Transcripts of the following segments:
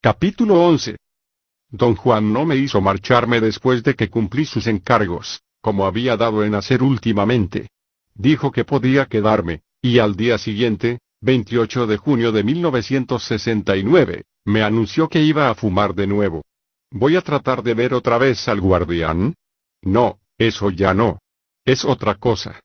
Capítulo 11. Don Juan no me hizo marcharme después de que cumplí sus encargos, como había dado en hacer últimamente. Dijo que podía quedarme, y al día siguiente, 28 de junio de 1969, me anunció que iba a fumar de nuevo. ¿Voy a tratar de ver otra vez al guardián? No, eso ya no. Es otra cosa.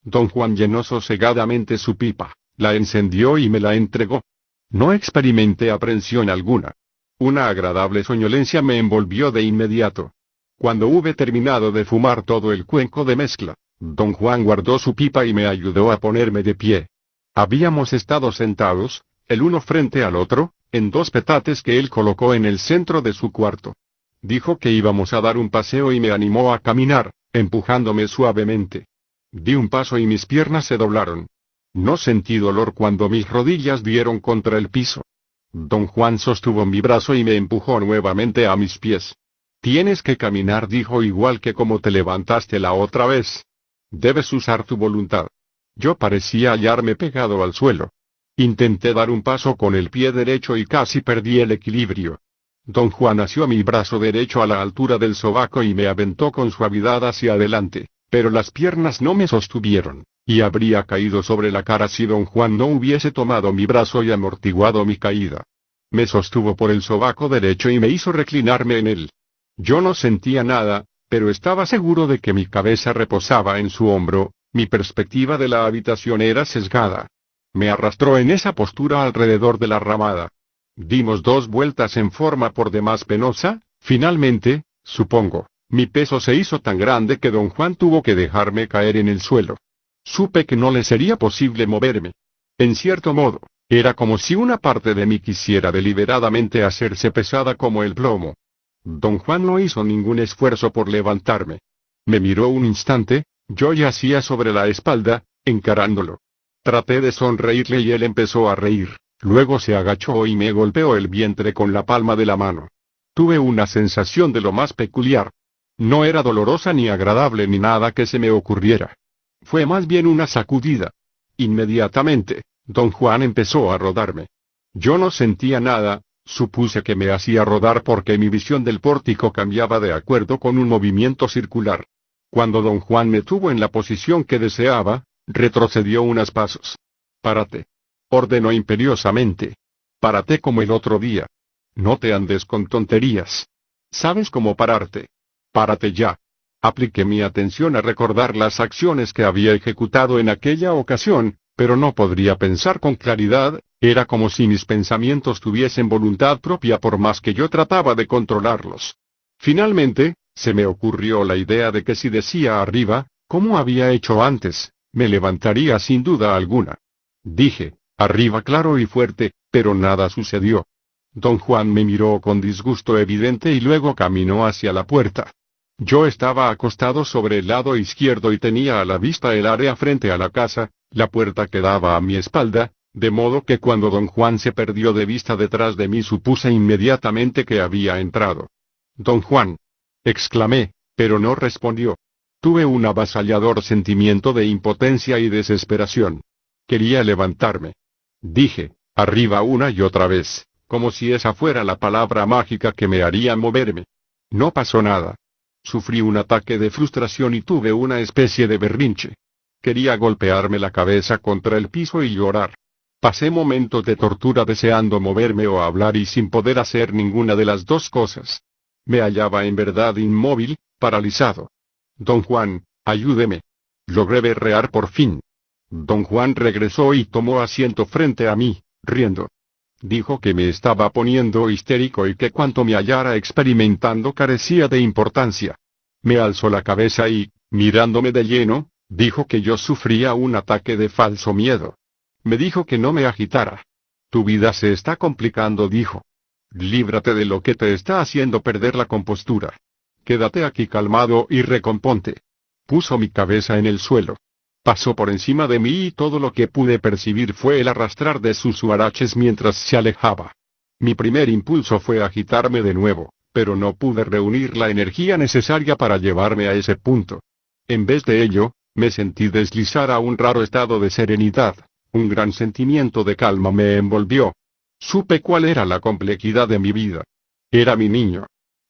Don Juan llenó sosegadamente su pipa, la encendió y me la entregó. No experimenté aprensión alguna. Una agradable soñolencia me envolvió de inmediato. Cuando hube terminado de fumar todo el cuenco de mezcla, don Juan guardó su pipa y me ayudó a ponerme de pie. Habíamos estado sentados, el uno frente al otro, en dos petates que él colocó en el centro de su cuarto. Dijo que íbamos a dar un paseo y me animó a caminar, empujándome suavemente. Di un paso y mis piernas se doblaron. No sentí dolor cuando mis rodillas dieron contra el piso. Don Juan sostuvo mi brazo y me empujó nuevamente a mis pies. Tienes que caminar, dijo, igual que como te levantaste la otra vez. Debes usar tu voluntad. Yo parecía hallarme pegado al suelo. Intenté dar un paso con el pie derecho y casi perdí el equilibrio. Don Juan asió mi brazo derecho a la altura del sobaco y me aventó con suavidad hacia adelante, pero las piernas no me sostuvieron, y habría caído sobre la cara si don Juan no hubiese tomado mi brazo y amortiguado mi caída. Me sostuvo por el sobaco derecho y me hizo reclinarme en él. Yo no sentía nada, pero estaba seguro de que mi cabeza reposaba en su hombro. Mi perspectiva de la habitación era sesgada. Me arrastró en esa postura alrededor de la ramada. Dimos 2 vueltas en forma por demás penosa. Finalmente, supongo, mi peso se hizo tan grande que don Juan tuvo que dejarme caer en el suelo. Supe que no le sería posible moverme. En cierto modo, era como si una parte de mí quisiera deliberadamente hacerse pesada como el plomo. Don Juan no hizo ningún esfuerzo por levantarme. Me miró un instante. Yo yacía sobre la espalda, encarándolo. Traté de sonreírle y él empezó a reír, luego se agachó y me golpeó el vientre con la palma de la mano. Tuve una sensación de lo más peculiar. No era dolorosa ni agradable ni nada que se me ocurriera. Fue más bien una sacudida. Inmediatamente, don Juan empezó a rodarme. Yo no sentía nada, supuse que me hacía rodar porque mi visión del pórtico cambiaba de acuerdo con un movimiento circular. Cuando don Juan me tuvo en la posición que deseaba, retrocedió unos pasos. «Párate», ordenó imperiosamente. «Párate como el otro día. No te andes con tonterías. ¿Sabes cómo pararte? Párate ya». Apliqué mi atención a recordar las acciones que había ejecutado en aquella ocasión, pero no podría pensar con claridad. Era como si mis pensamientos tuviesen voluntad propia por más que yo trataba de controlarlos. Finalmente, se me ocurrió la idea de que si decía arriba, como había hecho antes, me levantaría sin duda alguna. Dije, arriba claro y fuerte, pero nada sucedió. Don Juan me miró con disgusto evidente y luego caminó hacia la puerta. Yo estaba acostado sobre el lado izquierdo y tenía a la vista el área frente a la casa. La puerta quedaba a mi espalda, de modo que cuando don Juan se perdió de vista detrás de mí supuse inmediatamente que había entrado. «Don Juan», exclamé, pero no respondió. Tuve un avasallador sentimiento de impotencia y desesperación. Quería levantarme. Dije, arriba una y otra vez, como si esa fuera la palabra mágica que me haría moverme. No pasó nada. Sufrí un ataque de frustración y tuve una especie de berrinche. Quería golpearme la cabeza contra el piso y llorar. Pasé momentos de tortura deseando moverme o hablar y sin poder hacer ninguna de las dos cosas. Me hallaba en verdad inmóvil, paralizado. «Don Juan, ayúdeme». Logré berrear por fin. Don Juan regresó y tomó asiento frente a mí, riendo. Dijo que me estaba poniendo histérico y que cuanto me hallara experimentando carecía de importancia. Me alzó la cabeza y, mirándome de lleno, dijo que yo sufría un ataque de falso miedo. Me dijo que no me agitara. «Tu vida se está complicando», dijo. «Líbrate de lo que te está haciendo perder la compostura. Quédate aquí calmado y recomponte». Puso mi cabeza en el suelo. Pasó por encima de mí y todo lo que pude percibir fue el arrastrar de sus huaraches mientras se alejaba. Mi primer impulso fue agitarme de nuevo, pero no pude reunir la energía necesaria para llevarme a ese punto. En vez de ello, me sentí deslizar a un raro estado de serenidad. Un gran sentimiento de calma me envolvió. Supe cuál era la complejidad de mi vida. Era mi niño.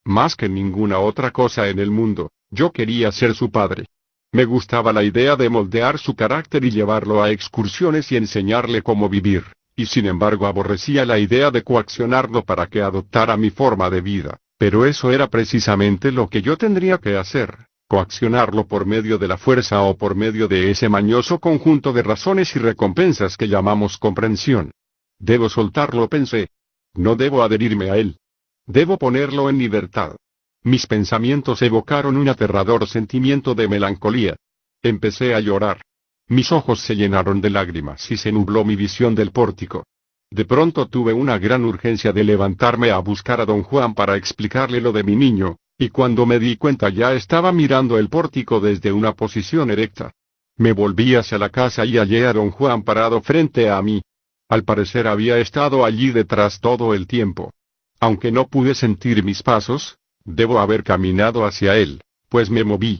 Más que ninguna otra cosa en el mundo, yo quería ser su padre. Me gustaba la idea de moldear su carácter y llevarlo a excursiones y enseñarle cómo vivir, y sin embargo aborrecía la idea de coaccionarlo para que adoptara mi forma de vida, pero eso era precisamente lo que yo tendría que hacer, coaccionarlo por medio de la fuerza o por medio de ese mañoso conjunto de razones y recompensas que llamamos comprensión. Debo soltarlo, pensé. No debo adherirme a él. Debo ponerlo en libertad. Mis pensamientos evocaron un aterrador sentimiento de melancolía. Empecé a llorar. Mis ojos se llenaron de lágrimas y se nubló mi visión del pórtico. De pronto tuve una gran urgencia de levantarme a buscar a don Juan para explicarle lo de mi niño, y cuando me di cuenta ya estaba mirando el pórtico desde una posición erecta. Me volví hacia la casa y hallé a don Juan parado frente a mí. Al parecer había estado allí detrás todo el tiempo. Aunque no pude sentir mis pasos, debo haber caminado hacia él, pues me moví.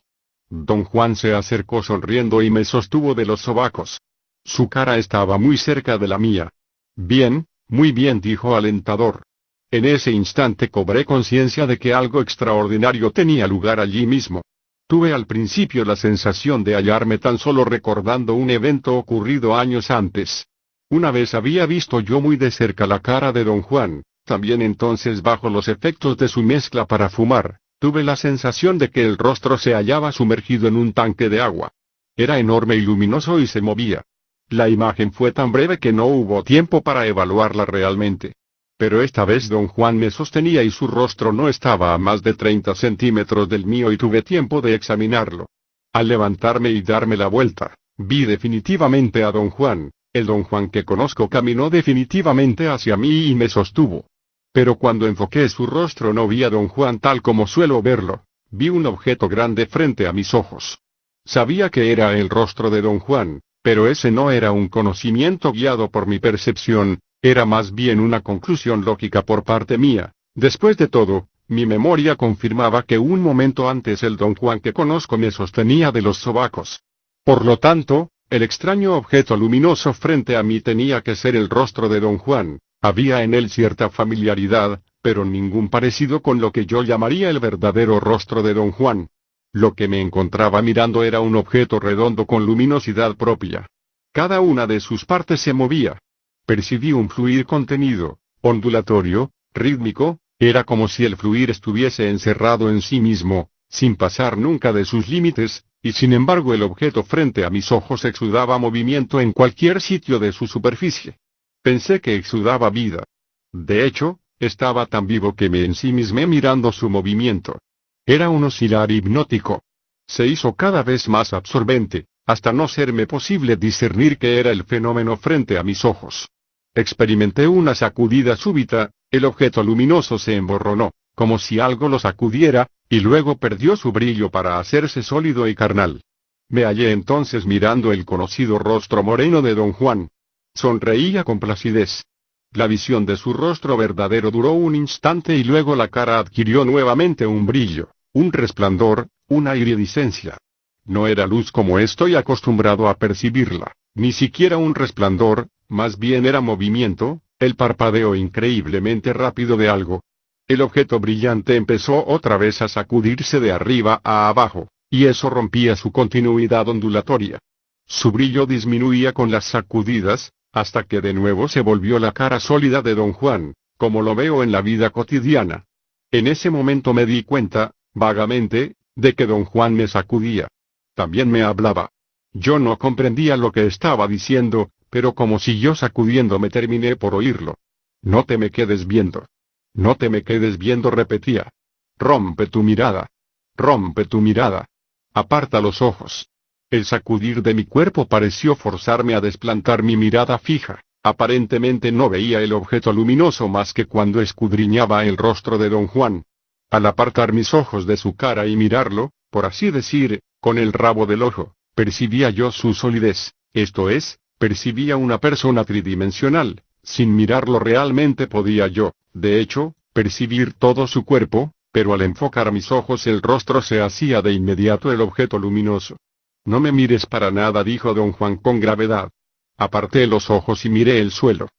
Don Juan se acercó sonriendo y me sostuvo de los sobacos. Su cara estaba muy cerca de la mía. Bien, muy bien, dijo alentador. En ese instante cobré conciencia de que algo extraordinario tenía lugar allí mismo. Tuve al principio la sensación de hallarme tan solo recordando un evento ocurrido años antes. Una vez había visto yo muy de cerca la cara de don Juan, también entonces bajo los efectos de su mezcla para fumar, tuve la sensación de que el rostro se hallaba sumergido en un tanque de agua. Era enorme y luminoso y se movía. La imagen fue tan breve que no hubo tiempo para evaluarla realmente. Pero esta vez don Juan me sostenía y su rostro no estaba a más de 30 centímetros del mío y tuve tiempo de examinarlo. Al levantarme y darme la vuelta, vi definitivamente a don Juan. El don Juan que conozco caminó definitivamente hacia mí y me sostuvo. Pero cuando enfoqué su rostro no vi a don Juan tal como suelo verlo, vi un objeto grande frente a mis ojos. Sabía que era el rostro de don Juan, pero ese no era un conocimiento guiado por mi percepción, era más bien una conclusión lógica por parte mía. Después de todo, mi memoria confirmaba que un momento antes el don Juan que conozco me sostenía de los sobacos. Por lo tanto, el extraño objeto luminoso frente a mí tenía que ser el rostro de don Juan. Había en él cierta familiaridad, pero ningún parecido con lo que yo llamaría el verdadero rostro de don Juan. Lo que me encontraba mirando era un objeto redondo con luminosidad propia. Cada una de sus partes se movía. Percibí un fluir contenido, ondulatorio, rítmico, era como si el fluir estuviese encerrado en sí mismo, sin pasar nunca de sus límites, y sin embargo el objeto frente a mis ojos exudaba movimiento en cualquier sitio de su superficie. Pensé que exudaba vida. De hecho, estaba tan vivo que me ensimismé mirando su movimiento. Era un oscilar hipnótico. Se hizo cada vez más absorbente, hasta no serme posible discernir qué era el fenómeno frente a mis ojos. Experimenté una sacudida súbita, el objeto luminoso se emborronó, como si algo lo sacudiera, y luego perdió su brillo para hacerse sólido y carnal. Me hallé entonces mirando el conocido rostro moreno de don Juan. Sonreía con placidez. La visión de su rostro verdadero duró un instante y luego la cara adquirió nuevamente un brillo, un resplandor, una iridiscencia. No era luz como estoy acostumbrado a percibirla, ni siquiera un resplandor, más bien era movimiento, el parpadeo increíblemente rápido de algo. El objeto brillante empezó otra vez a sacudirse de arriba a abajo, y eso rompía su continuidad ondulatoria. Su brillo disminuía con las sacudidas, hasta que de nuevo se volvió la cara sólida de don Juan, como lo veo en la vida cotidiana. En ese momento me di cuenta, vagamente, de que don Juan me sacudía. También me hablaba. Yo no comprendía lo que estaba diciendo, pero como siguió sacudiéndome terminé por oírlo. No te me quedes viendo. No te me quedes viendo, repetía. Rompe tu mirada. Rompe tu mirada. Aparta los ojos. El sacudir de mi cuerpo pareció forzarme a desplantar mi mirada fija. Aparentemente no veía el objeto luminoso más que cuando escudriñaba el rostro de don Juan. Al apartar mis ojos de su cara y mirarlo, por así decir, con el rabo del ojo, percibía yo su solidez, esto es, percibía una persona tridimensional. Sin mirarlo realmente podía yo, de hecho, percibir todo su cuerpo, pero al enfocar mis ojos el rostro se hacía de inmediato el objeto luminoso. No me mires para nada, dijo don Juan con gravedad. Aparté los ojos y miré el suelo.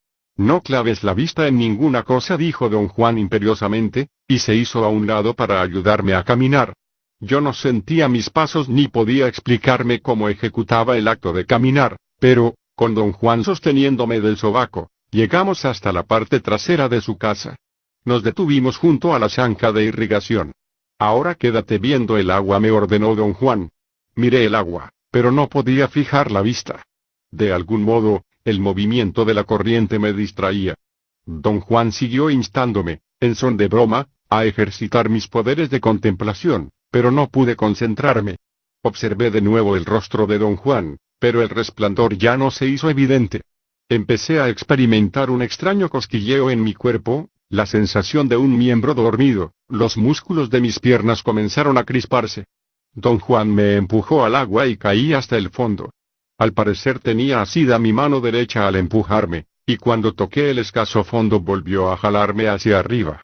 No claves la vista en ninguna cosa, dijo don Juan imperiosamente, y se hizo a un lado para ayudarme a caminar. Yo no sentía mis pasos ni podía explicarme cómo ejecutaba el acto de caminar, pero, con don Juan sosteniéndome del sobaco, llegamos hasta la parte trasera de su casa. Nos detuvimos junto a la zanja de irrigación. Ahora quédate viendo el agua, me ordenó don Juan. Miré el agua, pero no podía fijar la vista. De algún modo, el movimiento de la corriente me distraía. Don Juan siguió instándome, en son de broma, a ejercitar mis poderes de contemplación, pero no pude concentrarme. Observé de nuevo el rostro de don Juan, pero el resplandor ya no se hizo evidente. Empecé a experimentar un extraño cosquilleo en mi cuerpo, la sensación de un miembro dormido, los músculos de mis piernas comenzaron a crisparse. Don Juan me empujó al agua y caí hasta el fondo. Al parecer tenía asida mi mano derecha al empujarme, y cuando toqué el escaso fondo volvió a jalarme hacia arriba.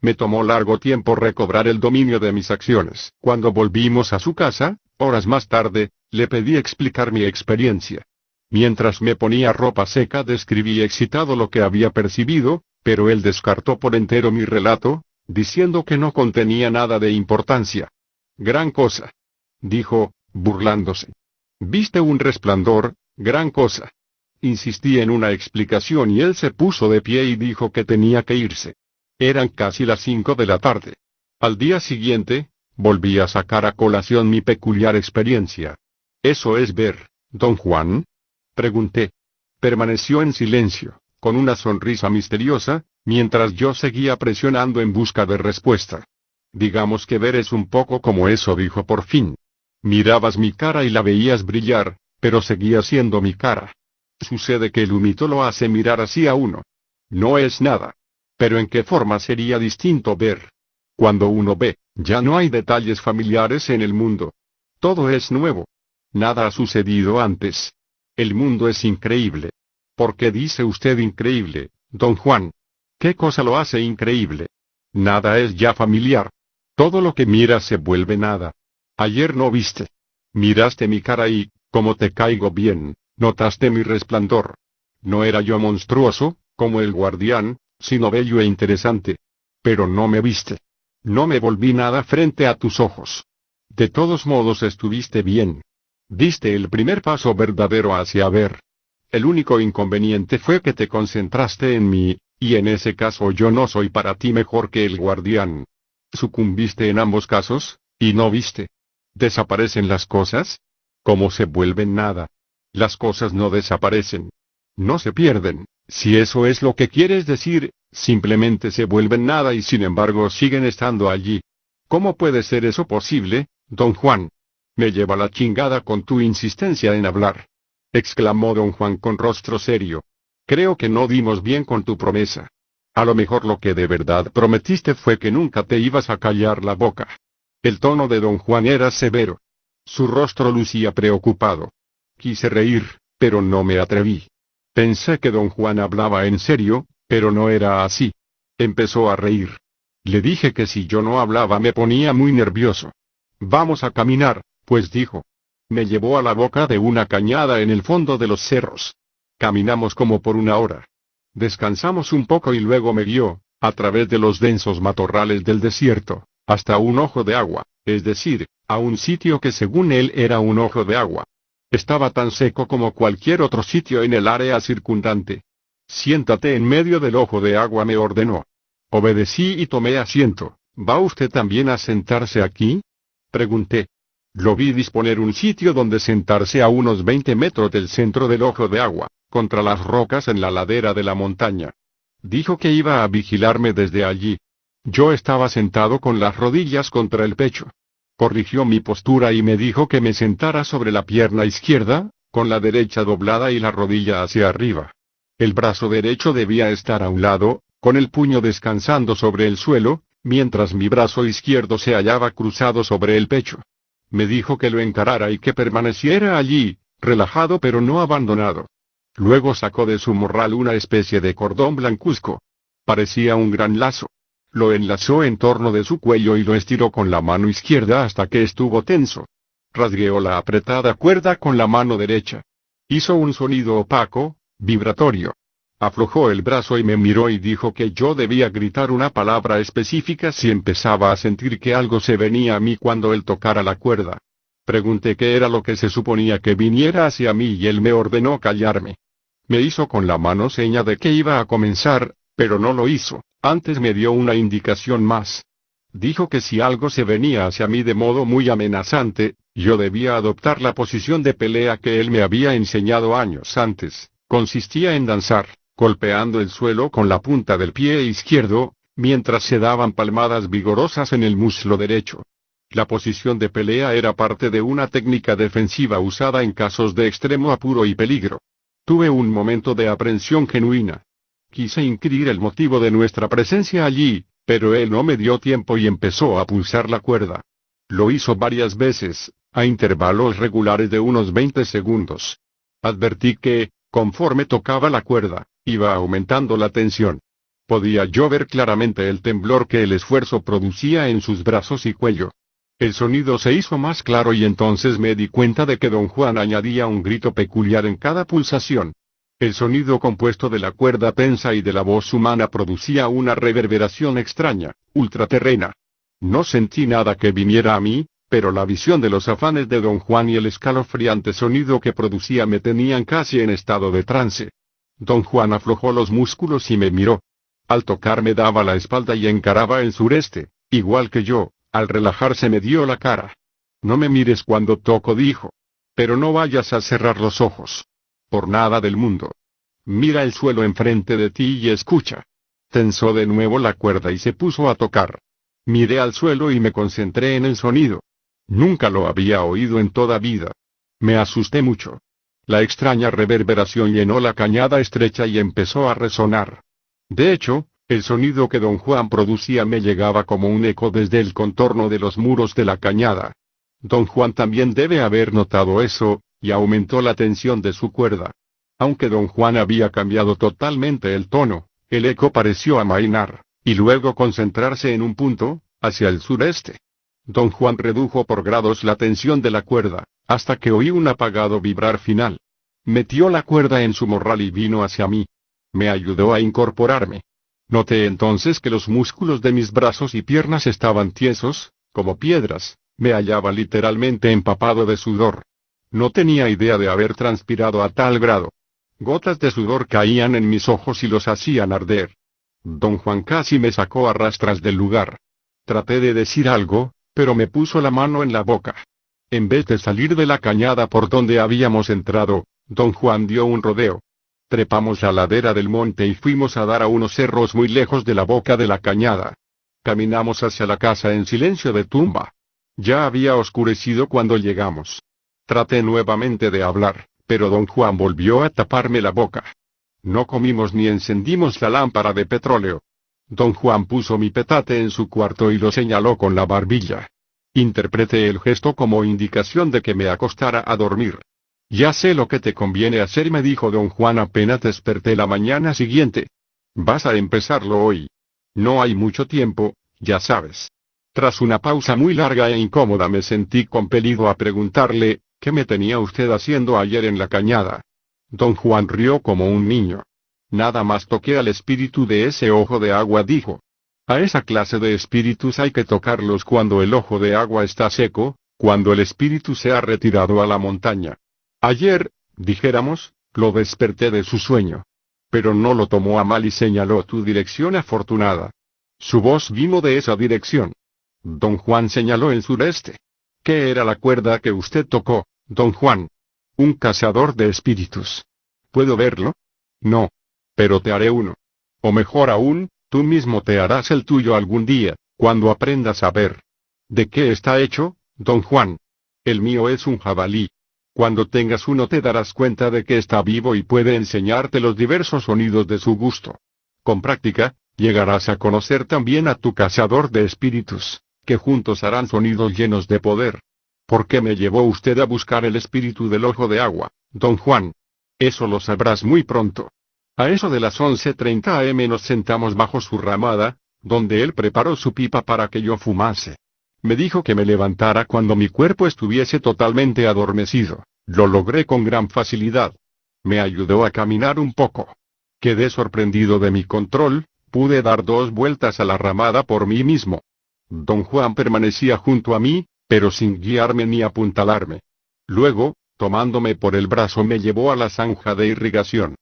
Me tomó largo tiempo recobrar el dominio de mis acciones. Cuando volvimos a su casa, horas más tarde, le pedí explicar mi experiencia. Mientras me ponía ropa seca describí excitado lo que había percibido, pero él descartó por entero mi relato, diciendo que no contenía nada de importancia. Gran cosa, dijo, burlándose. Viste un resplandor, gran cosa. Insistí en una explicación y él se puso de pie y dijo que tenía que irse. Eran casi las 5 de la tarde. Al día siguiente, volví a sacar a colación mi peculiar experiencia. ¿Eso es ver, don Juan?, pregunté. Permaneció en silencio, con una sonrisa misteriosa, mientras yo seguía presionando en busca de respuesta. Digamos que ver es un poco como eso, dijo por fin. Mirabas mi cara y la veías brillar, pero seguía siendo mi cara. Sucede que el humito lo hace mirar así a uno. No es nada. Pero ¿en qué forma sería distinto ver? Cuando uno ve, ya no hay detalles familiares en el mundo. Todo es nuevo. Nada ha sucedido antes. El mundo es increíble. ¿Por qué dice usted increíble, don Juan? ¿Qué cosa lo hace increíble? Nada es ya familiar. Todo lo que miras se vuelve nada. Ayer no viste. Miraste mi cara y, como te caigo bien, notaste mi resplandor. No era yo monstruoso, como el guardián, sino bello e interesante. Pero no me viste. No me volví nada frente a tus ojos. De todos modos estuviste bien. Diste el primer paso verdadero hacia ver. El único inconveniente fue que te concentraste en mí, y en ese caso yo no soy para ti mejor que el guardián. Sucumbiste en ambos casos, y no viste. ¿Desaparecen las cosas? ¿Cómo se vuelven nada? Las cosas no desaparecen. No se pierden, si eso es lo que quieres decir, simplemente se vuelven nada y sin embargo siguen estando allí. ¿Cómo puede ser eso posible, don Juan? Me lleva la chingada con tu insistencia en hablar, exclamó don Juan con rostro serio. Creo que no dimos bien con tu promesa. A lo mejor lo que de verdad prometiste fue que nunca te ibas a callar la boca. El tono de don Juan era severo. Su rostro lucía preocupado. Quise reír, pero no me atreví. Pensé que don Juan hablaba en serio, pero no era así. Empezó a reír. Le dije que si yo no hablaba me ponía muy nervioso. Vamos a caminar, pues dijo. Me llevó a la boca de una cañada en el fondo de los cerros. Caminamos como por una hora. Descansamos un poco y luego me guió, a través de los densos matorrales del desierto, hasta un ojo de agua, es decir, a un sitio que según él era un ojo de agua. Estaba tan seco como cualquier otro sitio en el área circundante. Siéntate en medio del ojo de agua, me ordenó. Obedecí y tomé asiento. ¿Va usted también a sentarse aquí?, pregunté. Lo vi disponer un sitio donde sentarse a unos 20 metros del centro del ojo de agua, contra las rocas en la ladera de la montaña. Dijo que iba a vigilarme desde allí. Yo estaba sentado con las rodillas contra el pecho. Corrigió mi postura y me dijo que me sentara sobre la pierna izquierda, con la derecha doblada y la rodilla hacia arriba. El brazo derecho debía estar a un lado, con el puño descansando sobre el suelo, mientras mi brazo izquierdo se hallaba cruzado sobre el pecho. Me dijo que lo encarara y que permaneciera allí, relajado pero no abandonado. Luego sacó de su morral una especie de cordón blancuzco. Parecía un gran lazo. Lo enlazó en torno de su cuello y lo estiró con la mano izquierda hasta que estuvo tenso. Rasgueó la apretada cuerda con la mano derecha. Hizo un sonido opaco, vibratorio. Aflojó el brazo y me miró y dijo que yo debía gritar una palabra específica si empezaba a sentir que algo se venía a mí cuando él tocara la cuerda. Pregunté qué era lo que se suponía que viniera hacia mí y él me ordenó callarme. Me hizo con la mano seña de que iba a comenzar, pero no lo hizo, antes me dio una indicación más. Dijo que si algo se venía hacia mí de modo muy amenazante, yo debía adoptar la posición de pelea que él me había enseñado años antes. Consistía en danzar, golpeando el suelo con la punta del pie izquierdo, mientras se daban palmadas vigorosas en el muslo derecho. La posición de pelea era parte de una técnica defensiva usada en casos de extremo apuro y peligro. Tuve un momento de aprensión genuina. Quise inquirir el motivo de nuestra presencia allí, pero él no me dio tiempo y empezó a pulsar la cuerda. Lo hizo varias veces, a intervalos regulares de unos 20 segundos. Advertí que, conforme tocaba la cuerda, iba aumentando la tensión. Podía yo ver claramente el temblor que el esfuerzo producía en sus brazos y cuello. El sonido se hizo más claro y entonces me di cuenta de que don Juan añadía un grito peculiar en cada pulsación. El sonido compuesto de la cuerda tensa y de la voz humana producía una reverberación extraña, ultraterrena. No sentí nada que viniera a mí, pero la visión de los afanes de don Juan y el escalofriante sonido que producía me tenían casi en estado de trance. Don Juan aflojó los músculos y me miró. Al tocarme daba la espalda y encaraba el sureste, igual que yo. Al relajarse me dio la cara. No me mires cuando toco, dijo. Pero no vayas a cerrar los ojos. Por nada del mundo. Mira el suelo enfrente de ti y escucha. Tensó de nuevo la cuerda y se puso a tocar. Miré al suelo y me concentré en el sonido. Nunca lo había oído en toda vida. Me asusté mucho. La extraña reverberación llenó la cañada estrecha y empezó a resonar. De hecho, el sonido que don Juan producía me llegaba como un eco desde el contorno de los muros de la cañada. Don Juan también debe haber notado eso, y aumentó la tensión de su cuerda. Aunque don Juan había cambiado totalmente el tono, el eco pareció amainar, y luego concentrarse en un punto, hacia el sureste. Don Juan redujo por grados la tensión de la cuerda, hasta que oí un apagado vibrar final. Metió la cuerda en su morral y vino hacia mí. Me ayudó a incorporarme. Noté entonces que los músculos de mis brazos y piernas estaban tiesos, como piedras, me hallaba literalmente empapado de sudor. No tenía idea de haber transpirado a tal grado. Gotas de sudor caían en mis ojos y los hacían arder. Don Juan casi me sacó a rastras del lugar. Traté de decir algo, pero me puso la mano en la boca. En vez de salir de la cañada por donde habíamos entrado, don Juan dio un rodeo. Trepamos la ladera del monte y fuimos a dar a unos cerros muy lejos de la boca de la cañada. Caminamos hacia la casa en silencio de tumba. Ya había oscurecido cuando llegamos. Traté nuevamente de hablar, pero don Juan volvió a taparme la boca. No comimos ni encendimos la lámpara de petróleo. Don Juan puso mi petate en su cuarto y lo señaló con la barbilla. Interpreté el gesto como indicación de que me acostara a dormir. Ya sé lo que te conviene hacer, me dijo don Juan apenas desperté la mañana siguiente. Vas a empezarlo hoy. No hay mucho tiempo, ya sabes. Tras una pausa muy larga e incómoda me sentí compelido a preguntarle, ¿qué me tenía usted haciendo ayer en la cañada? Don Juan rió como un niño. Nada más toqué al espíritu de ese ojo de agua, dijo. A esa clase de espíritus hay que tocarlos cuando el ojo de agua está seco, cuando el espíritu se ha retirado a la montaña. Ayer, dijéramos, lo desperté de su sueño. Pero no lo tomó a mal y señaló tu dirección afortunada. Su voz vino de esa dirección. Don Juan señaló el sureste. ¿Qué era la cuerda que usted tocó, don Juan? Un cazador de espíritus. ¿Puedo verlo? No. Pero te haré uno. O mejor aún, tú mismo te harás el tuyo algún día, cuando aprendas a ver. ¿De qué está hecho, don Juan? El mío es un jabalí. Cuando tengas uno te darás cuenta de que está vivo y puede enseñarte los diversos sonidos de su gusto. Con práctica, llegarás a conocer también a tu cazador de espíritus, que juntos harán sonidos llenos de poder. ¿Por qué me llevó usted a buscar el espíritu del ojo de agua, don Juan? Eso lo sabrás muy pronto. A eso de las 11:30 am nos sentamos bajo su ramada, donde él preparó su pipa para que yo fumase. Me dijo que me levantara cuando mi cuerpo estuviese totalmente adormecido. Lo logré con gran facilidad. Me ayudó a caminar un poco. Quedé sorprendido de mi control, pude dar 2 vueltas a la ramada por mí mismo. Don Juan permanecía junto a mí, pero sin guiarme ni apuntalarme. Luego, tomándome por el brazo me llevó a la zanja de irrigación.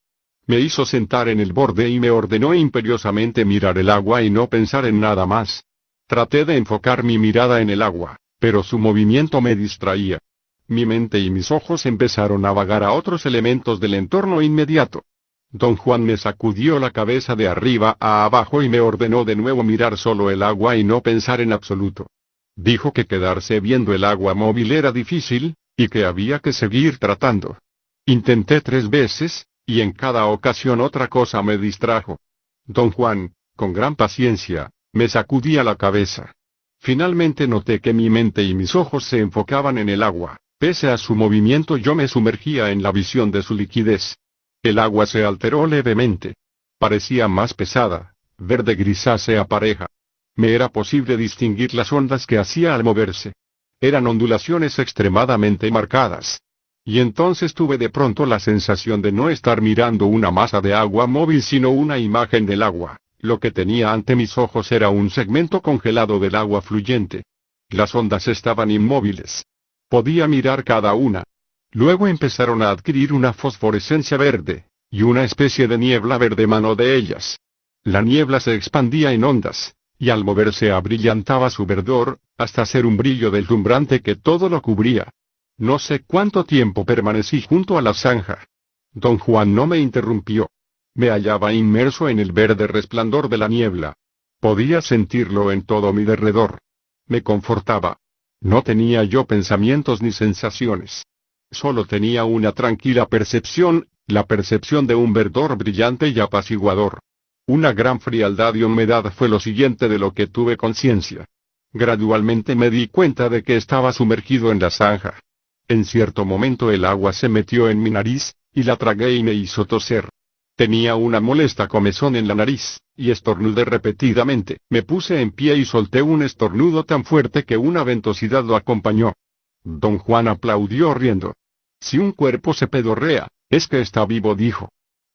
Me hizo sentar en el borde y me ordenó imperiosamente mirar el agua y no pensar en nada más. Traté de enfocar mi mirada en el agua, pero su movimiento me distraía. Mi mente y mis ojos empezaron a vagar a otros elementos del entorno inmediato. Don Juan me sacudió la cabeza de arriba a abajo y me ordenó de nuevo mirar solo el agua y no pensar en absoluto. Dijo que quedarse viendo el agua móvil era difícil, y que había que seguir tratando. Intenté 3 veces, y en cada ocasión otra cosa me distrajo. Don Juan, con gran paciencia, me sacudía la cabeza. Finalmente noté que mi mente y mis ojos se enfocaban en el agua. Pese a su movimiento yo me sumergía en la visión de su liquidez. El agua se alteró levemente. Parecía más pesada, verde grisácea pareja. Me era posible distinguir las ondas que hacía al moverse. Eran ondulaciones extremadamente marcadas. Y entonces tuve de pronto la sensación de no estar mirando una masa de agua móvil sino una imagen del agua. Lo que tenía ante mis ojos era un segmento congelado del agua fluyente. Las ondas estaban inmóviles. Podía mirar cada una. Luego empezaron a adquirir una fosforescencia verde, y una especie de niebla verde emanó de ellas. La niebla se expandía en ondas, y al moverse abrillantaba su verdor, hasta ser un brillo deslumbrante que todo lo cubría. No sé cuánto tiempo permanecí junto a la zanja. Don Juan no me interrumpió. Me hallaba inmerso en el verde resplandor de la niebla. Podía sentirlo en todo mi derredor. Me confortaba. No tenía yo pensamientos ni sensaciones. Solo tenía una tranquila percepción, la percepción de un verdor brillante y apaciguador. Una gran frialdad y humedad fue lo siguiente de lo que tuve conciencia. Gradualmente me di cuenta de que estaba sumergido en la zanja. En cierto momento el agua se metió en mi nariz, y la tragué y me hizo toser. Tenía una molesta comezón en la nariz, y estornudé repetidamente. Me puse en pie y solté un estornudo tan fuerte que una ventosidad lo acompañó. Don Juan aplaudió riendo. Si un cuerpo se pedorrea, es que está vivo, dijo.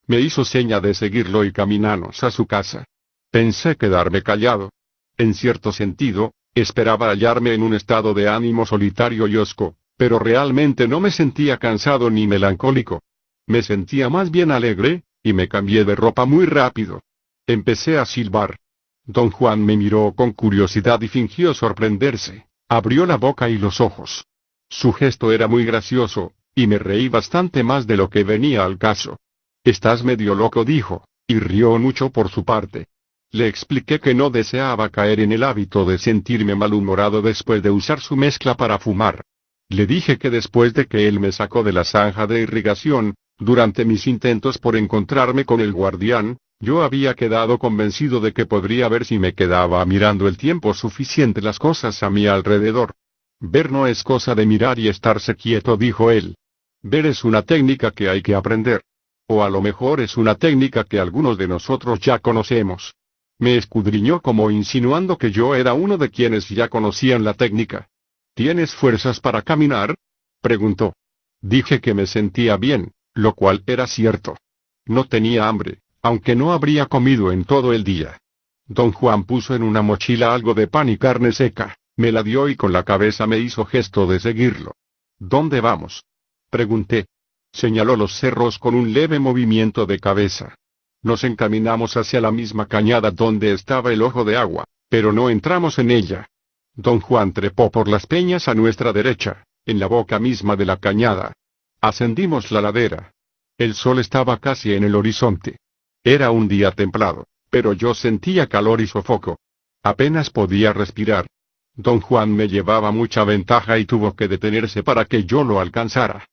Me hizo seña de seguirlo y caminamos a su casa. Pensé quedarme callado. En cierto sentido, esperaba hallarme en un estado de ánimo solitario y hosco, pero realmente no me sentía cansado ni melancólico. Me sentía más bien alegre, y me cambié de ropa muy rápido. Empecé a silbar. Don Juan me miró con curiosidad y fingió sorprenderse. Abrió la boca y los ojos. Su gesto era muy gracioso, y me reí bastante más de lo que venía al caso. «Estás medio loco», dijo, y rió mucho por su parte. Le expliqué que no deseaba caer en el hábito de sentirme malhumorado después de usar su mezcla para fumar. Le dije que después de que él me sacó de la zanja de irrigación, durante mis intentos por encontrarme con el guardián, yo había quedado convencido de que podría ver si me quedaba mirando el tiempo suficiente las cosas a mi alrededor. Ver no es cosa de mirar y estarse quieto, dijo él. Ver es una técnica que hay que aprender. O a lo mejor es una técnica que algunos de nosotros ya conocemos. Me escudriñó como insinuando que yo era uno de quienes ya conocían la técnica. ¿Tienes fuerzas para caminar?, preguntó. Dije que me sentía bien, lo cual era cierto. No tenía hambre, aunque no habría comido en todo el día. Don Juan puso en una mochila algo de pan y carne seca, me la dio y con la cabeza me hizo gesto de seguirlo. ¿Dónde vamos?, pregunté. Señaló los cerros con un leve movimiento de cabeza. Nos encaminamos hacia la misma cañada donde estaba el ojo de agua, pero no entramos en ella. Don Juan trepó por las peñas a nuestra derecha, en la boca misma de la cañada. Ascendimos la ladera. El sol estaba casi en el horizonte. Era un día templado, pero yo sentía calor y sofoco. Apenas podía respirar. Don Juan me llevaba mucha ventaja y tuvo que detenerse para que yo lo alcanzara.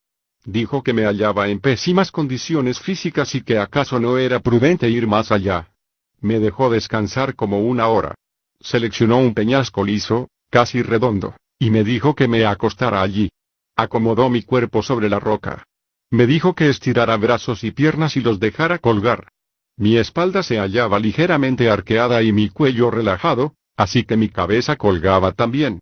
Dijo que me hallaba en pésimas condiciones físicas y que acaso no era prudente ir más allá. Me dejó descansar como una hora. Seleccionó un peñasco liso, casi redondo, y me dijo que me acostara allí. Acomodó mi cuerpo sobre la roca. Me dijo que estirara brazos y piernas y los dejara colgar. Mi espalda se hallaba ligeramente arqueada y mi cuello relajado, así que mi cabeza colgaba también.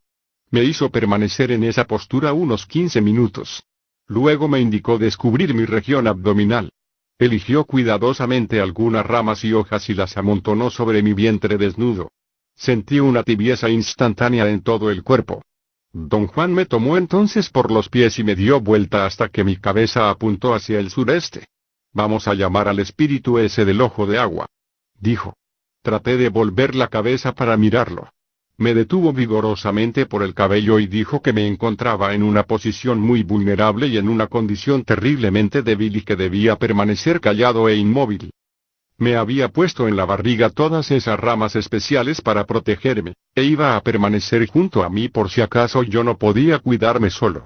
Me hizo permanecer en esa postura unos 15 minutos. Luego me indicó descubrir mi región abdominal. Eligió cuidadosamente algunas ramas y hojas y las amontonó sobre mi vientre desnudo. Sentí una tibieza instantánea en todo el cuerpo. Don Juan me tomó entonces por los pies y me dio vuelta hasta que mi cabeza apuntó hacia el sureste. Vamos a llamar al espíritu ese del ojo de agua, dijo. Traté de volver la cabeza para mirarlo. Me detuvo vigorosamente por el cabello y dijo que me encontraba en una posición muy vulnerable y en una condición terriblemente débil y que debía permanecer callado e inmóvil. Me había puesto en la barriga todas esas ramas especiales para protegerme, e iba a permanecer junto a mí por si acaso yo no podía cuidarme solo.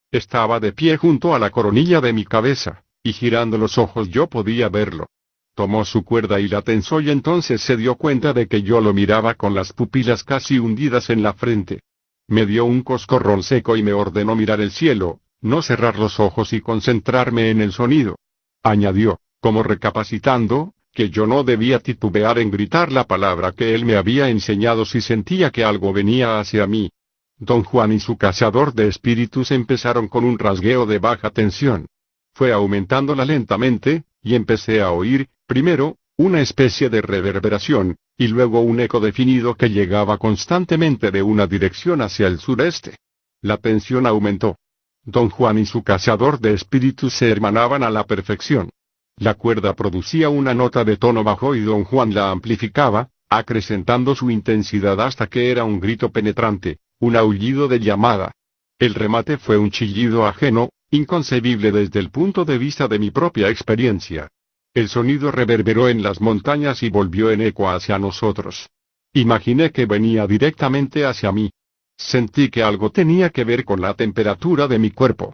Estaba de pie junto a la coronilla de mi cabeza, y girando los ojos yo podía verlo. Tomó su cuerda y la tensó y entonces se dio cuenta de que yo lo miraba con las pupilas casi hundidas en la frente. Me dio un coscorrón seco y me ordenó mirar el cielo, no cerrar los ojos y concentrarme en el sonido. Añadió, como recapacitando, que yo no debía titubear en gritar la palabra que él me había enseñado si sentía que algo venía hacia mí. Don Juan y su cazador de espíritus empezaron con un rasgueo de baja tensión. Fue aumentándola lentamente, y empecé a oír, primero, una especie de reverberación, y luego un eco definido que llegaba constantemente de una dirección hacia el sureste. La tensión aumentó. Don Juan y su cazador de espíritus se hermanaban a la perfección. La cuerda producía una nota de tono bajo y don Juan la amplificaba, acrecentando su intensidad hasta que era un grito penetrante, un aullido de llamada. El remate fue un chillido ajeno, inconcebible desde el punto de vista de mi propia experiencia. El sonido reverberó en las montañas y volvió en eco hacia nosotros. Imaginé que venía directamente hacia mí. Sentí que algo tenía que ver con la temperatura de mi cuerpo.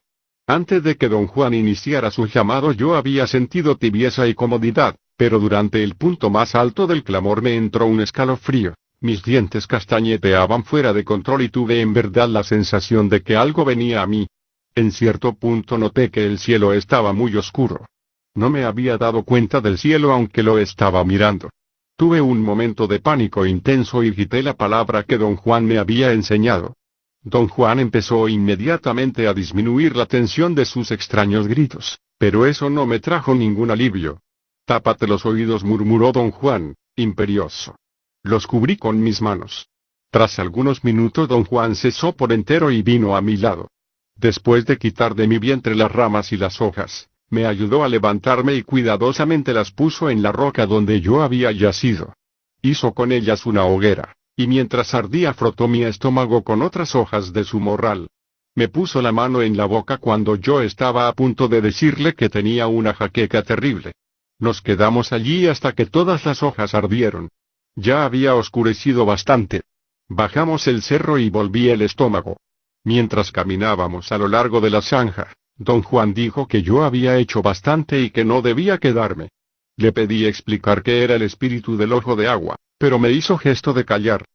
Antes de que don Juan iniciara su llamado yo había sentido tibieza y comodidad, pero durante el punto más alto del clamor me entró un escalofrío, mis dientes castañeteaban fuera de control y tuve en verdad la sensación de que algo venía a mí. En cierto punto noté que el cielo estaba muy oscuro. No me había dado cuenta del cielo aunque lo estaba mirando. Tuve un momento de pánico intenso y grité la palabra que don Juan me había enseñado. Don Juan empezó inmediatamente a disminuir la tensión de sus extraños gritos, pero eso no me trajo ningún alivio. Tápate los oídos, murmuró don Juan, imperioso. Los cubrí con mis manos. Tras algunos minutos don Juan cesó por entero y vino a mi lado. Después de quitar de mi vientre las ramas y las hojas, me ayudó a levantarme y cuidadosamente las puso en la roca donde yo había yacido. Hizo con ellas una hoguera, y mientras ardía frotó mi estómago con otras hojas de su morral. Me puso la mano en la boca cuando yo estaba a punto de decirle que tenía una jaqueca terrible. Nos quedamos allí hasta que todas las hojas ardieron. Ya había oscurecido bastante. Bajamos el cerro y volví el estómago. Mientras caminábamos a lo largo de la zanja, don Juan dijo que yo había hecho bastante y que no debía quedarme. Le pedí explicar qué era el espíritu del ojo de agua, pero me hizo gesto de callar.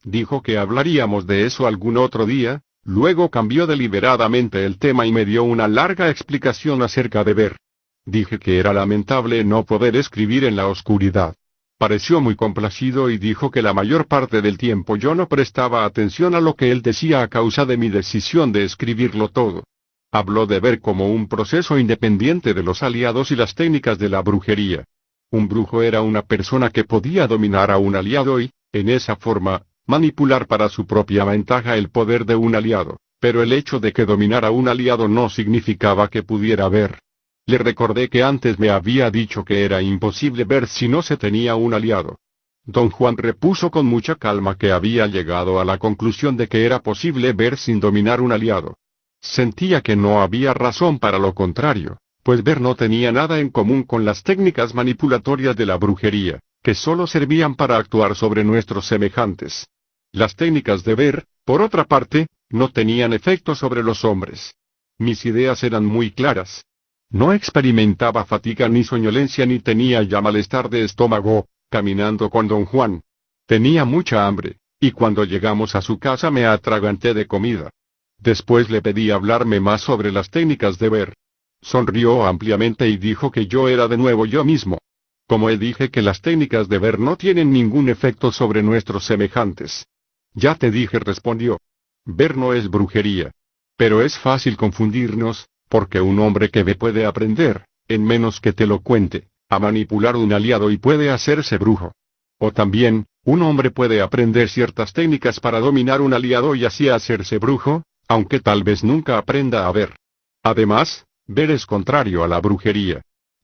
Dijo que hablaríamos de eso algún otro día, luego cambió deliberadamente el tema y me dio una larga explicación acerca de ver. Dije que era lamentable no poder escribir en la oscuridad. Pareció muy complacido y dijo que la mayor parte del tiempo yo no prestaba atención a lo que él decía a causa de mi decisión de escribirlo todo. Habló de ver como un proceso independiente de los aliados y las técnicas de la brujería. Un brujo era una persona que podía dominar a un aliado y, en esa forma, manipular para su propia ventaja el poder de un aliado, pero el hecho de que dominara a un aliado no significaba que pudiera ver. Le recordé que antes me había dicho que era imposible ver si no se tenía un aliado. Don Juan repuso con mucha calma que había llegado a la conclusión de que era posible ver sin dominar un aliado. Sentía que no había razón para lo contrario, pues ver no tenía nada en común con las técnicas manipulatorias de la brujería, que solo servían para actuar sobre nuestros semejantes. Las técnicas de ver, por otra parte, no tenían efecto sobre los hombres. Mis ideas eran muy claras. No experimentaba fatiga ni soñolencia ni tenía ya malestar de estómago, caminando con don Juan. Tenía mucha hambre, y cuando llegamos a su casa me atraganté de comida. Después le pedí hablarme más sobre las técnicas de ver. Sonrió ampliamente y dijo que yo era de nuevo yo mismo. Como dije que las técnicas de ver no tienen ningún efecto sobre nuestros semejantes. Ya te dije, respondió. Ver no es brujería. Pero es fácil confundirnos, porque un hombre que ve puede aprender, en menos que te lo cuente, a manipular un aliado y puede hacerse brujo. O también, un hombre puede aprender ciertas técnicas para dominar un aliado y así hacerse brujo, aunque tal vez nunca aprenda a ver. Además, ver es contrario a la brujería.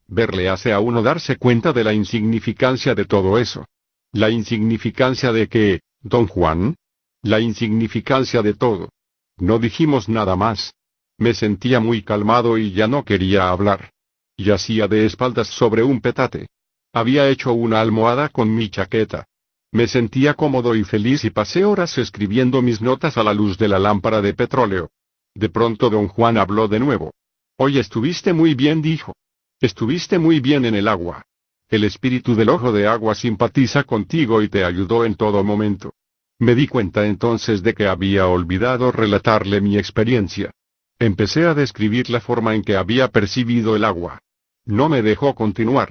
Ver le hace a uno darse cuenta de la insignificancia de todo eso. ¿La insignificancia de qué, don Juan? La insignificancia de todo. No dijimos nada más. Me sentía muy calmado y ya no quería hablar. Yacía de espaldas sobre un petate. Había hecho una almohada con mi chaqueta. Me sentía cómodo y feliz y pasé horas escribiendo mis notas a la luz de la lámpara de petróleo. De pronto don Juan habló de nuevo. Hoy estuviste muy bien, dijo. Estuviste muy bien en el agua. El espíritu del ojo de agua simpatiza contigo y te ayudó en todo momento. Me di cuenta entonces de que había olvidado relatarle mi experiencia. Empecé a describir la forma en que había percibido el agua. No me dejó continuar.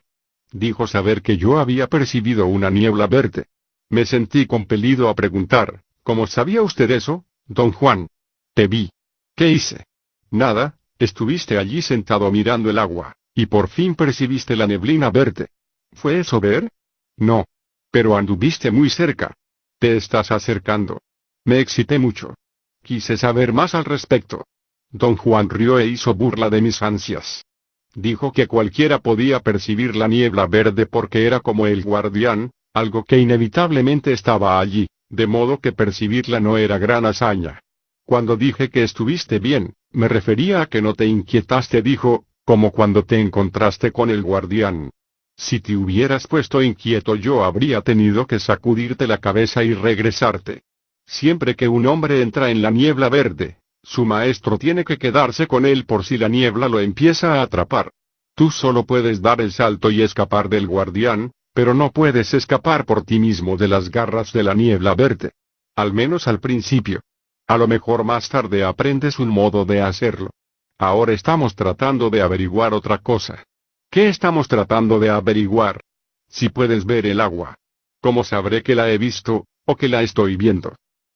Dijo saber que yo había percibido una niebla verde. Me sentí compelido a preguntar, ¿cómo sabía usted eso, don Juan? Te vi. ¿Qué hice? Nada, estuviste allí sentado mirando el agua, y por fin percibiste la neblina verde. ¿Fue eso ver? No. Pero anduviste muy cerca. Te estás acercando. Me excité mucho. Quise saber más al respecto. Don Juan rió e hizo burla de mis ansias. Dijo que cualquiera podía percibir la niebla verde porque era como el guardián, algo que inevitablemente estaba allí, de modo que percibirla no era gran hazaña. Cuando dije que estuviste bien, me refería a que no te inquietaste, dijo, como cuando te encontraste con el guardián. Si te hubieras puesto inquieto yo habría tenido que sacudirte la cabeza y regresarte. Siempre que un hombre entra en la niebla verde, su maestro tiene que quedarse con él por si la niebla lo empieza a atrapar. Tú solo puedes dar el salto y escapar del guardián, pero no puedes escapar por ti mismo de las garras de la niebla verde. Al menos al principio. A lo mejor más tarde aprendes un modo de hacerlo. Ahora estamos tratando de averiguar otra cosa. ¿Qué estamos tratando de averiguar? Si puedes ver el agua. ¿Cómo sabré que la he visto, o que la estoy viendo?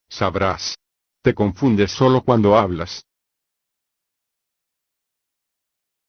Sabrás. Te confundes solo cuando hablas.